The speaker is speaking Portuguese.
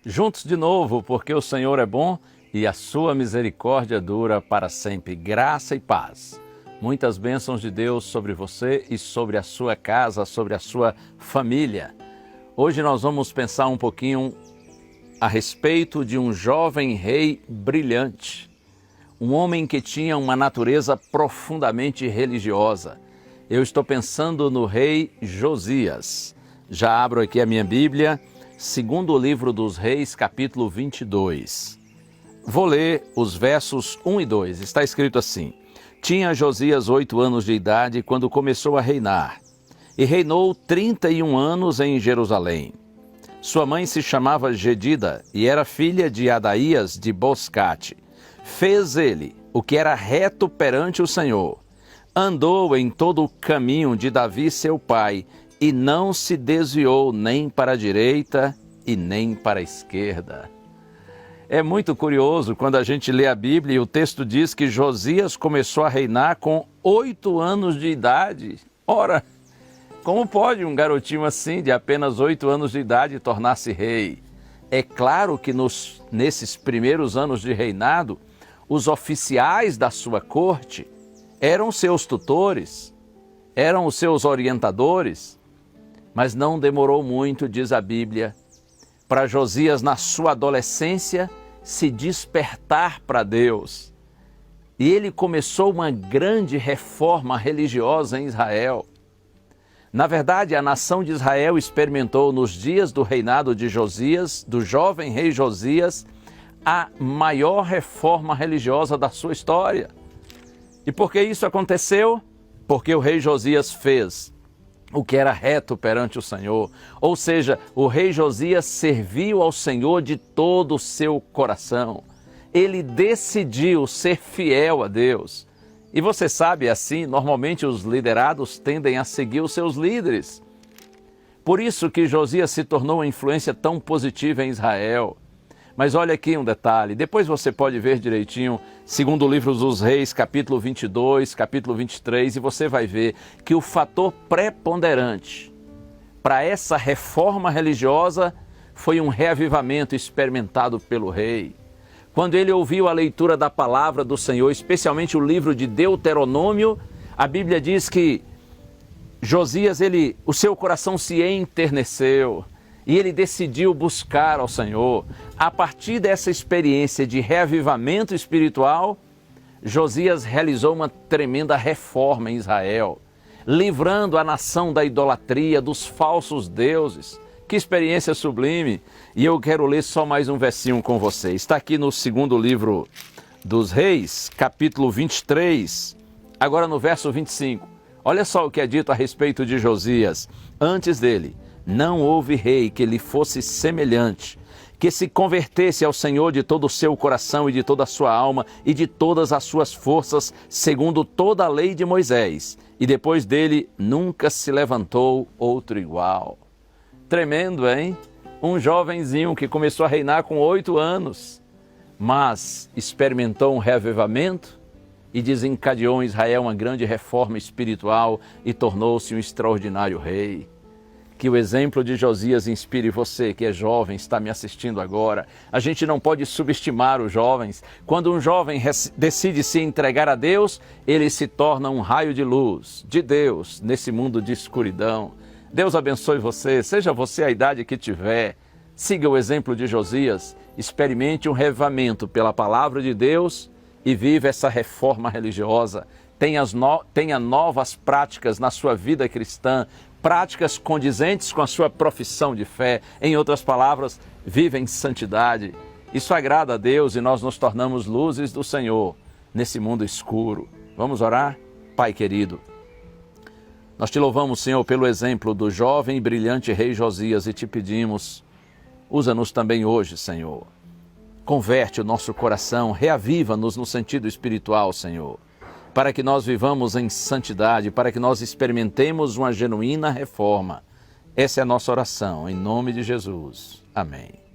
juntos de novo, porque o Senhor é bom e a sua misericórdia dura para sempre. Graça e paz. Muitas bênçãos de Deus sobre você e sobre a sua casa, sobre a sua família. Hoje nós vamos pensar um pouquinho a respeito de um jovem rei brilhante. Um homem que tinha uma natureza profundamente religiosa. Eu estou pensando no rei Josias. Já abro aqui a minha Bíblia, segundo livro dos Reis, capítulo 22. Vou ler os versos 1 e 2. Está escrito assim: Tinha Josias 8 anos de idade quando começou a reinar, e reinou 31 anos em Jerusalém. Sua mãe se chamava Gedida e era filha de Adaías de Boscate. Fez ele o que era reto perante o Senhor. Andou em todo o caminho de Davi seu pai, e não se desviou nem para a direita e nem para a esquerda. É muito curioso quando a gente lê a Bíblia e o texto diz que Josias começou a reinar com 8 anos de idade. Ora, como pode um garotinho assim, de apenas 8 anos de idade, tornar-se rei? É claro que nesses primeiros anos de reinado, os oficiais da sua corte eram seus tutores, eram os seus orientadores, mas não demorou muito, diz a Bíblia, para Josias, na sua adolescência, se despertar para Deus. E ele começou uma grande reforma religiosa em Israel. Na verdade, a nação de Israel experimentou nos dias do reinado de Josias, do jovem rei Josias, a maior reforma religiosa da sua história. E por que isso aconteceu? Porque o rei Josias fez o que era reto perante o Senhor. Ou seja, o rei Josias serviu ao Senhor de todo o seu coração. Ele decidiu ser fiel a Deus. E você sabe, assim, normalmente os liderados tendem a seguir os seus líderes. Por isso que Josias se tornou uma influência tão positiva em Israel. Mas olha aqui um detalhe, depois você pode ver direitinho, segundo o livro dos Reis, capítulo 22, capítulo 23, e você vai ver que o fator preponderante para essa reforma religiosa foi um reavivamento experimentado pelo rei. Quando ele ouviu a leitura da palavra do Senhor, especialmente o livro de Deuteronômio, a Bíblia diz que Josias, o seu coração se enterneceu. E ele decidiu buscar ao Senhor. A partir dessa experiência de reavivamento espiritual, Josias realizou uma tremenda reforma em Israel, livrando a nação da idolatria, dos falsos deuses. Que experiência sublime! E eu quero ler só mais um versinho com você. Está aqui no segundo livro dos Reis, capítulo 23, agora no verso 25. Olha só o que é dito a respeito de Josias. Antes dele, não houve rei que lhe fosse semelhante, que se convertesse ao Senhor de todo o seu coração e de toda a sua alma e de todas as suas forças, segundo toda a lei de Moisés. E depois dele nunca se levantou outro igual. Tremendo, hein? Um jovenzinho que começou a reinar com 8 anos, mas experimentou um reavivamento e desencadeou em Israel uma grande reforma espiritual e tornou-se um extraordinário rei. Que o exemplo de Josias inspire você, que é jovem, está me assistindo agora. A gente não pode subestimar os jovens. Quando um jovem decide se entregar a Deus, ele se torna um raio de luz de Deus nesse mundo de escuridão. Deus abençoe você, seja você a idade que tiver. Siga o exemplo de Josias, experimente um reavivamento pela palavra de Deus e viva essa reforma religiosa. Tenha novas práticas na sua vida cristã, práticas condizentes com a sua profissão de fé. Em outras palavras, viva em santidade. Isso agrada a Deus e nós nos tornamos luzes do Senhor nesse mundo escuro. Vamos orar? Pai querido, nós te louvamos, Senhor, pelo exemplo do jovem e brilhante rei Josias e te pedimos, usa-nos também hoje, Senhor. Converte o nosso coração, reaviva-nos no sentido espiritual, Senhor, para que nós vivamos em santidade, para que nós experimentemos uma genuína reforma. Essa é a nossa oração, em nome de Jesus. Amém.